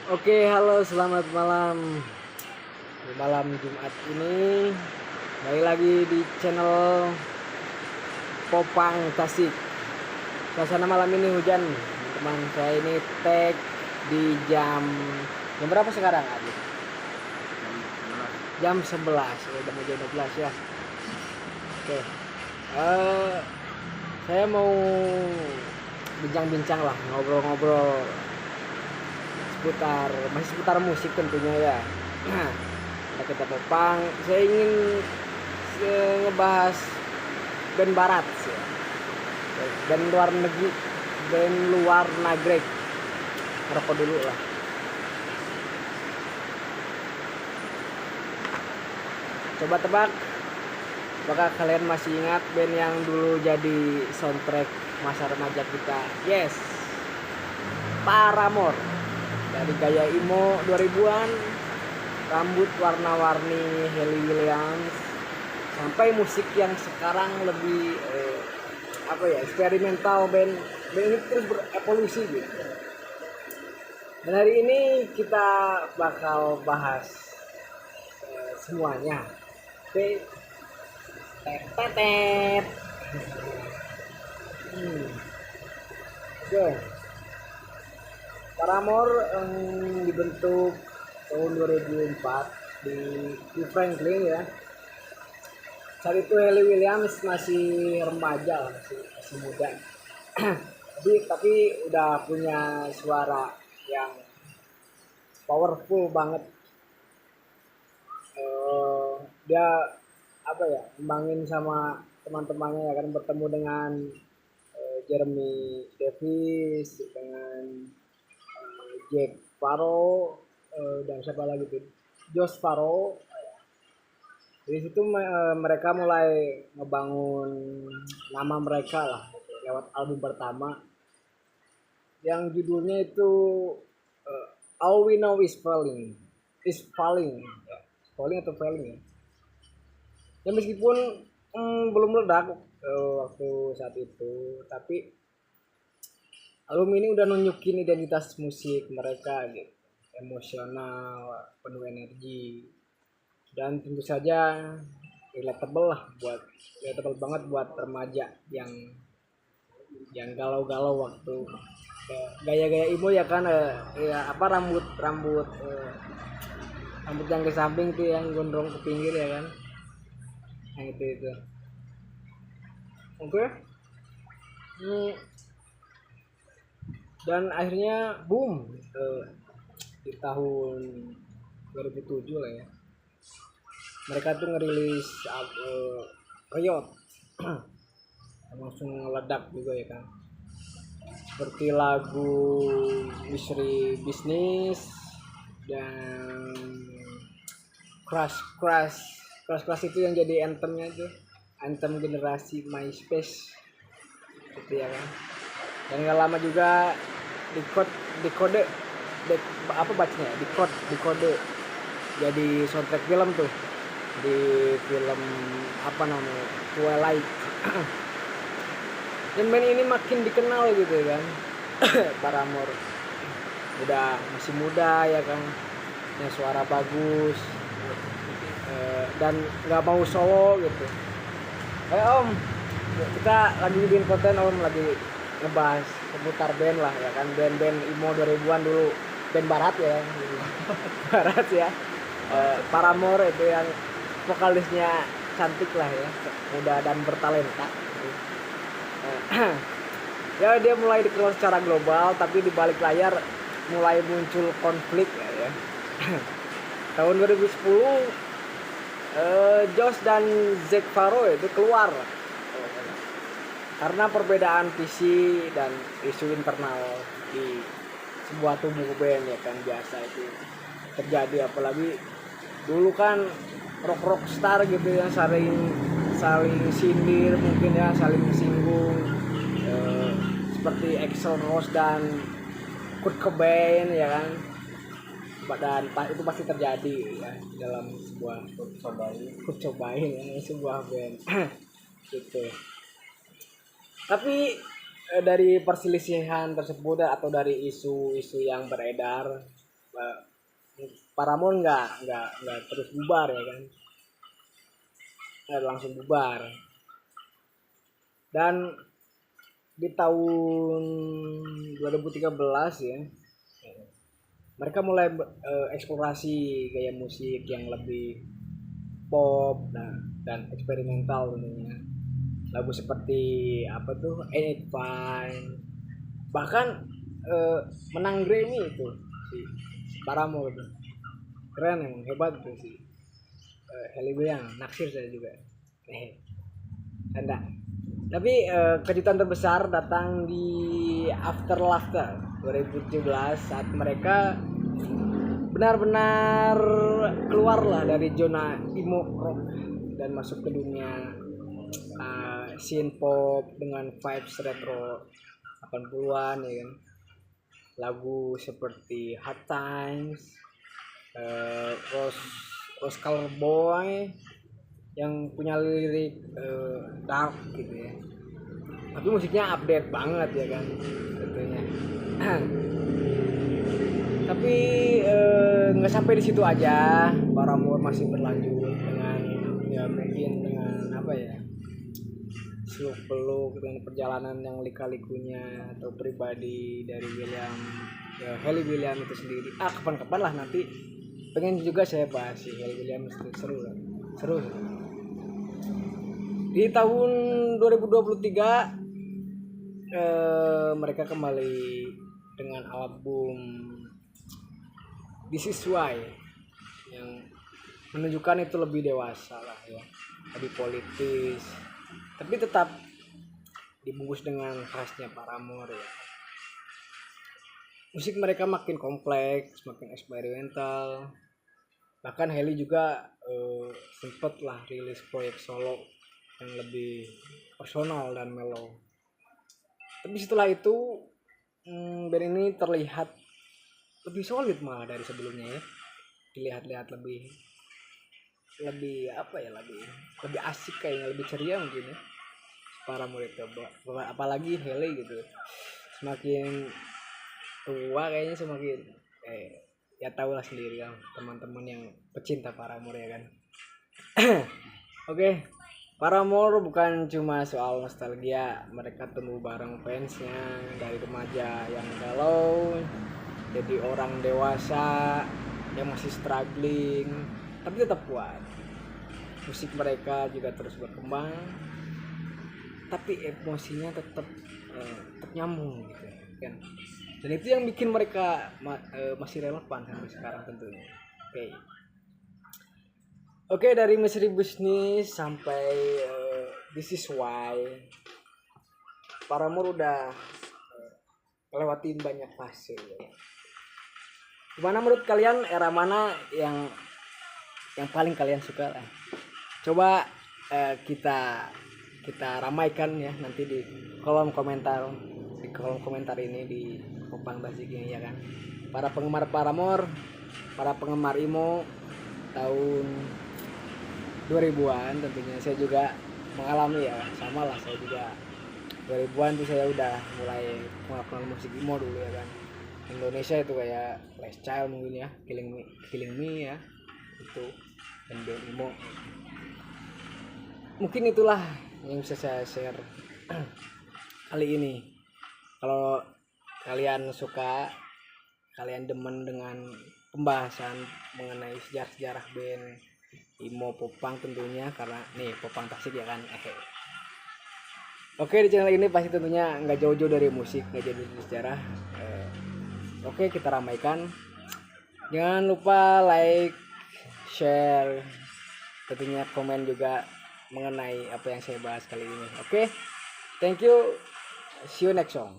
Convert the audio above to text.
Oke, halo, selamat malam. Di malam Jumat ini kembali lagi di channel Popang Tasik. Suasana malam ini hujan, teman-teman. Saya ini tag di jam berapa sekarang, Adi? Jam 11. Udah mau jam 12 ya. Oke. Saya mau bincang-bincang lah, ngobrol-ngobrol seputar musik tentunya ya. Nah, kita Popang, saya ingin ngebahas band barat ya. Band luar negeri, band luar nagrek. Rokok dulu lah. Coba tebak, apakah kalian masih ingat band yang dulu jadi soundtrack masa remaja kita? Yes, Paramore. Dari gaya emo 2000-an, rambut warna-warni Hayley Williams, sampai musik yang sekarang lebih eksperimental. Band ini terus berevolusi gitu. Dan hari ini kita bakal bahas semuanya. Oke, tetet. Oke. Paramore dibentuk tahun 2004 di Franklin ya. Saat itu Hayley Williams masih remaja, masih muda. tapi udah punya suara yang powerful banget. Dia ngembangin sama teman-temannya ya kan, bertemu dengan Jeremy Davis, dengan Jack Farrow, dan siapa lagi tuh, Josh Farrow. Dari situ mereka mulai ngebangun nama mereka lah lewat album pertama yang judulnya itu All We Know Is Falling, ya. Falling atau Falling ya. Ya meskipun belum meledak waktu saat itu, tapi album ini udah nunjukin identitas musik mereka gitu, emosional, penuh energi, dan tentu saja relatable banget buat remaja yang galau-galau waktu gaya-gaya emo ya kan, rambut yang ke samping tuh, yang gondrong ke pinggir ya kan, yang itu. Oke. Dan akhirnya boom di tahun 2007 lah ya, mereka tuh ngerilis Riot. Langsung meledak juga ya kan, seperti lagu Mystery Business dan Crash itu yang jadi anthemnya tuh, anthem generasi MySpace gitu ya kan. Dan gak lama juga Decode jadi soundtrack film tuh, di film Twilight. Dan band ini makin dikenal gitu kan. Paramore masih muda ya kan, yang suara bagus, dan nggak mau solo gitu. Om, kita lagi bikin konten, Om lagi ngebahas seputar band lah ya kan, band-band emo 2000-an dulu, band barat ya. Barat ya. Paramore itu yang vokalisnya cantik lah ya, muda dan bertalenta. Ya dia mulai dikenal secara global, tapi di balik layar mulai muncul konflik ya. Tahun 2010 Josh dan Zac Farrow itu keluar karena perbedaan visi dan isu internal di sebuah tubuh band ya kan. Biasa itu terjadi, apalagi dulu kan rock star gitu ya, saling sindir mungkin ya, saling singgung, seperti Axl Rose dan Kurt Cobain ya kan. Dan itu pasti terjadi ya dalam sebuah Kurt Cobain ya, sebuah band gitu. Tapi dari perselisihan tersebut atau dari isu-isu yang beredar Paramore nggak terus bubar ya kan, nggak langsung bubar. Dan di tahun 2013 ya, mereka mulai eksplorasi gaya musik yang lebih pop dan eksperimental tentunya. Lagu seperti apa tuh, Ain't It Fine, bahkan menang Grammy itu si Paramore itu. Keren, emang hebat tuh si Halle Williams, naksir saya juga. Anda. Tapi kejutan terbesar datang di After Laughter 2017 saat mereka benar-benar keluarlah dari zona emo rock dan masuk ke dunia synth pop dengan vibes retro 80-an ya kan. Lagu seperti Hard Times, Rose Color Boy yang punya lirik dark gitu ya, tapi musiknya update banget ya kan tentunya. Tapi nggak sampai di situ aja, Paramore masih berlanjut dengan ya mungkin dengan apa ya, seluk beluk dengan perjalanan yang lika-likunya atau pribadi dari Halle Williams itu sendiri. Kapan-kapan lah nanti pengen juga saya bahas si Halle Williams itu, seru. Di tahun 2023 mereka kembali dengan album This Is Why yang menunjukkan itu lebih dewasa lah ya, lebih politis, tapi tetap dibungkus dengan khasnya Paramore ya. Musik mereka makin kompleks, makin eksperimental. Bahkan Halle juga sempet lah rilis proyek solo yang lebih personal dan mellow. Tapi setelah itu band ini terlihat lebih solid malah dari sebelumnya ya. Dilihat-lihat lebih apa ya, lebih asik kayaknya, lebih ceria mungkin ya. Paramore itu, apalagi Halle gitu. Semakin tua kayaknya semakin ya tahu lah sendiri kan teman-teman yang pecinta Paramore ya kan. Oke. Paramore bukan cuma soal nostalgia, mereka tumbuh bareng fansnya dari remaja yang galau jadi orang dewasa yang masih struggling tapi tetap kuat. Musik mereka juga terus berkembang tapi emosinya tetap nyambung gitu kan. Dan itu yang bikin mereka masih relevan sampai sekarang tentunya. Oke, dari Mystery Business sampai This Is Why, Paramore udah lewatin banyak fase ya. Gimana menurut kalian, era mana yang paling kalian suka lah? Coba kita ramaikan ya nanti di kolom komentar ini di Popang Basic ini ya kan. Para penggemar Paramore, para penggemar emo tahun 2000-an tentunya. Saya juga mengalami ya, sama lah, saya juga 2000-an tuh saya udah mulai mengenal musik emo dulu ya kan. Indonesia itu kayak Last Child mungkin ya, Killing Me ya, itu dan band emo. Mungkin itulah yang bisa saya share kali ini. Kalau kalian suka, kalian demen dengan pembahasan mengenai sejarah band emo popang tentunya, karena nih popang Tasik ya kan. Oke, di channel ini pasti tentunya nggak jauh-jauh dari musik, nggak jauh dari sejarah. Oke, kita ramaikan. Jangan lupa like, share, tentunya komen juga mengenai apa yang saya bahas kali ini. Oke, thank you, see you next song.